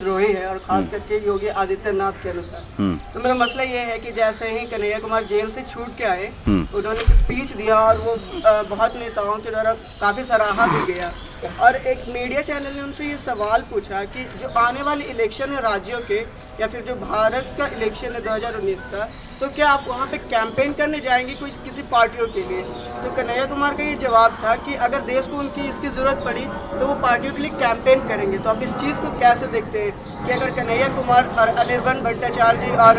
द्रोही है और खास करके योगी आदित्यनाथ के अनुसार। तो मेरा मसला ये है कि जैसे ही कन्हैया कुमार जेल से छूट के आए, उन्होंने एक स्पीच दिया और वो बहुत नेताओं के द्वारा काफ़ी सराहा भी गया। और एक मीडिया चैनल ने उनसे ये सवाल पूछा कि जो आने वाले इलेक्शन है राज्यों के या फिर जो भारत का इलेक्शन है 2019 का, तो क्या आप वहाँ पे कैंपेन करने जाएंगे कोई किसी पार्टियों के लिए? तो कन्हैया कुमार का ये जवाब था कि अगर देश को उनकी इसकी ज़रूरत पड़ी तो वो पार्टियों के लिए कैंपेन करेंगे। तो आप इस चीज़ को कैसे देखते हैं कि अगर कन्हैया कुमार और अनिर्बन भट्टाचार्य जी और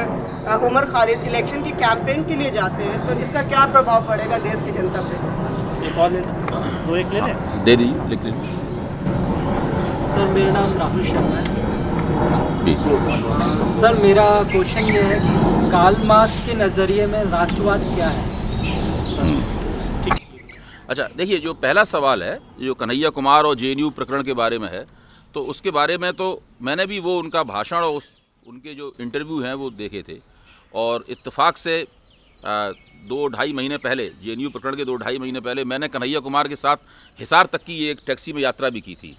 उमर खालिद इलेक्शन की कैंपेन के लिए जाते हैं तो इसका क्या प्रभाव पड़ेगा देश की जनता पर? एक और दो एक ले लें, दे दीजिए, लिख लीजिए। सर मेरा नाम राहुल शर्मा है। सर मेरा क्वेश्चन ये है कि कार्ल मार्क्स के नज़रिए में राष्ट्रवाद क्या है? अच्छा, देखिए, जो पहला सवाल है जो कन्हैया कुमार और जेएनयू प्रकरण के बारे में है, तो उसके बारे में तो मैंने भी वो उनका भाषण और उनके जो इंटरव्यू हैं वो देखे थे। और इत्तेफाक से 2-2.5 महीने पहले, जेएनयू प्रकरण के 2-2.5 महीने पहले मैंने कन्हैया कुमार के साथ हिसार तक की एक टैक्सी में यात्रा भी की थी।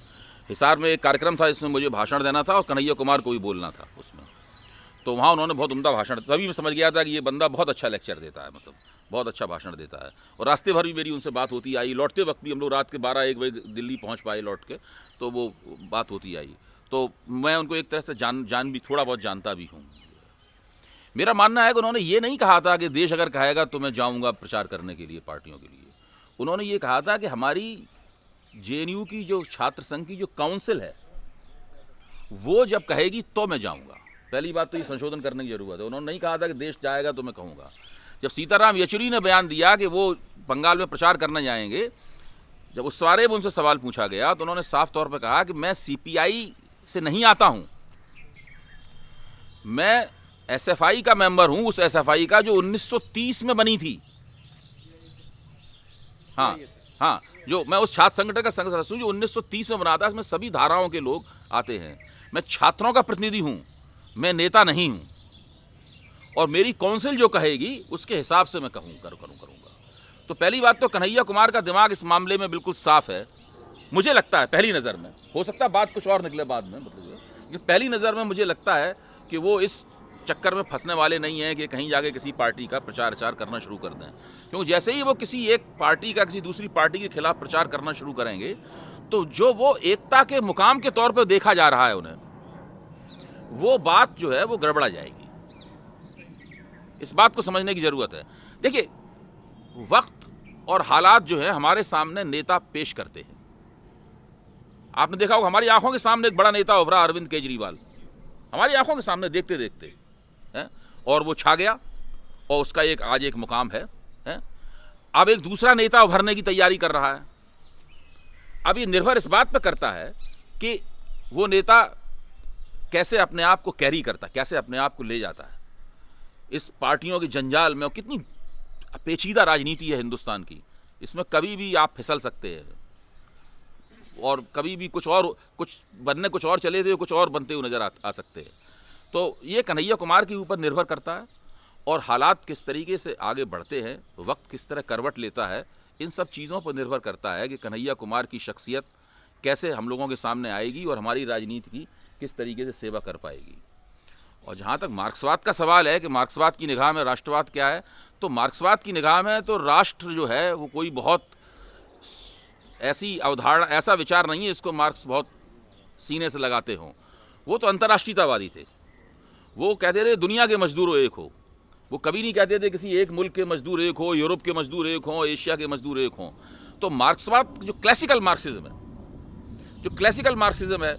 हिसार में एक कार्यक्रम था जिसमें मुझे भाषण देना था और कन्हैया कुमार को भी बोलना था उसमें। तो वहाँ उन्होंने बहुत उम्दा भाषण, तभी मैं समझ गया था कि ये बंदा बहुत अच्छा लेक्चर देता है, मतलब बहुत अच्छा भाषण देता है। और रास्ते भर भी मेरी उनसे बात होती आई, लौटते वक्त भी हम लोग रात के 12-1 बजे दिल्ली पहुँच पाए लौट के, तो वो बात होती आई। तो मैं उनको एक तरह से जान भी थोड़ा बहुत जानता भी हूँ। मेरा मानना है कि उन्होंने ये नहीं कहा था कि देश अगर कहेगा तो मैं जाऊँगा प्रचार करने के लिए पार्टियों के लिए। उन्होंने ये कहा था कि हमारी जेएनयू की जो छात्र संघ की जो काउंसिल है वो जब कहेगी तो मैं जाऊँगा। पहली बात तो ये संशोधन करने की ज़रूरत है। उन्होंने नहीं कहा था कि देश जाएगा तो मैं कहूँगा। जब सीताराम येचुरी ने बयान दिया कि वो बंगाल में प्रचार करने जाएंगे, जब उस बारे में उनसे सवाल पूछा गया तो उन्होंने साफ तौर पर कहा कि मैं सीपीआई से नहीं आता हूँ, मैं एसएफआई का मेंबर हूँ, उस एसएफआई का जो 1930 में बनी थी। हाँ, जो मैं उस छात्र संगठन का सदस्य हूँ जो 1930 में बना था, इसमें सभी धाराओं के लोग आते हैं। मैं छात्रों का प्रतिनिधि हूँ, मैं नेता नहीं हूँ। और मेरी काउंसिल जो कहेगी उसके हिसाब से मैं करूँगा। तो पहली बात तो कन्हैया कुमार का दिमाग इस मामले में बिल्कुल साफ है, मुझे लगता है। पहली नज़र में हो सकता है बात कुछ और निकले बाद में, मतलब पहली नज़र में मुझे लगता है कि वो इस चक्कर में फंसने वाले नहीं हैं कि कहीं जाके किसी पार्टी का प्रचार करना शुरू कर दें। क्योंकि जैसे ही वो किसी एक पार्टी का किसी दूसरी पार्टी के खिलाफ प्रचार करना शुरू करेंगे तो जो वो एकता के मुकाम के तौर पर देखा जा रहा है उन्हें, वो बात जो है वो गड़बड़ा जाएगी। इस बात को समझने की ज़रूरत है। देखिए, वक्त और हालात जो है हमारे सामने नेता पेश करते हैं। आपने देखा होगा हमारी आंखों के सामने एक बड़ा नेता उभरा, अरविंद केजरीवाल, हमारी आंखों के सामने देखते देखते है, और वो छा गया और उसका आज एक मुकाम है। अब एक दूसरा नेता उभरने की तैयारी कर रहा है। अब ये निर्भर इस बात पर करता है कि वो नेता कैसे अपने आप को कैरी करता है, कैसे अपने आप को ले जाता है इस पार्टियों के जंजाल में। और कितनी पेचीदा राजनीति है हिंदुस्तान की, इसमें कभी भी आप फिसल सकते हैं और कभी भी कुछ और चले थे, कुछ और बनते हुए नज़र आ सकते हैं। तो ये कन्हैया कुमार के ऊपर निर्भर करता है और हालात किस तरीके से आगे बढ़ते हैं, वक्त किस तरह करवट लेता है, इन सब चीज़ों पर निर्भर करता है कि कन्हैया कुमार की शख्सियत कैसे हम लोगों के सामने आएगी और हमारी राजनीति की किस तरीके से सेवा कर पाएगी। और जहाँ तक मार्क्सवाद का सवाल है कि मार्क्सवाद की निगाह में राष्ट्रवाद क्या है, तो मार्क्सवाद की निगाह में तो राष्ट्र जो है वो कोई बहुत ऐसी अवधारणा, ऐसा विचार नहीं है इसको मार्क्स बहुत सीने से लगाते हों। वो तो अंतर्राष्ट्रीयतावादी थे। वो कहते थे दुनिया के मजदूर एक हो। वो कभी नहीं कहते थे किसी एक मुल्क के मजदूर एक हो, यूरोप के मजदूर एक हों, एशिया के मजदूर एक हों। तो मार्क्सवाद जो क्लासिकल मार्क्सिज्म है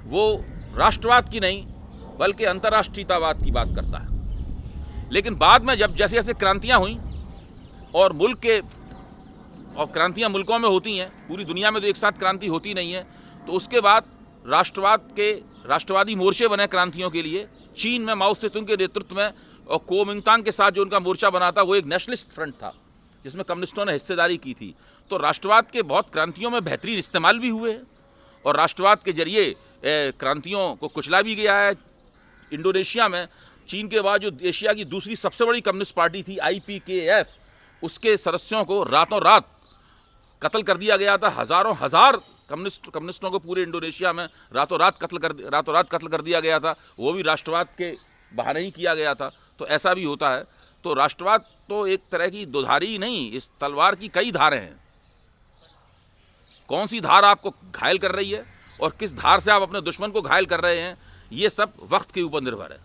वो राष्ट्रवाद की नहीं बल्कि अंतर्राष्ट्रीयतावाद की बात करता है। लेकिन बाद में जब जैसे जैसे क्रांतियाँ हुई और क्रांतियाँ मुल्कों में होती हैं, पूरी दुनिया में तो एक साथ क्रांति होती नहीं है, तो उसके बाद राष्ट्रवादी मोर्चे बने क्रांतियों के लिए। चीन में माओ त्से तुंग के नेतृत्व में और कुओमिंतांग के साथ जो उनका मोर्चा बना था वो एक नेशनलिस्ट फ्रंट था जिसमें कम्युनिस्टों ने हिस्सेदारी की थी। तो राष्ट्रवाद के बहुत क्रांतियों में बेहतरीन इस्तेमाल भी हुए हैं और राष्ट्रवाद के जरिए क्रांतियों को कुचला भी गया है। इंडोनेशिया में चीन के बाद जो एशिया की दूसरी सबसे बड़ी कम्युनिस्ट पार्टी थी IPKF, उसके सदस्यों को रातों रात कत्ल कर दिया गया था। हज़ारों कम्युनिस्टों को पूरे इंडोनेशिया में रातों रात कत्ल कर दिया गया था, वो भी राष्ट्रवाद के बहाने ही किया गया था। तो ऐसा भी होता है। तो राष्ट्रवाद तो एक तरह की दुधारी नहीं, इस तलवार की कई धारें हैं। कौन सी धार आपको घायल कर रही है और किस धार से आप अपने दुश्मन को घायल कर रहे हैं, ये सब वक्त के ऊपर निर्भर है।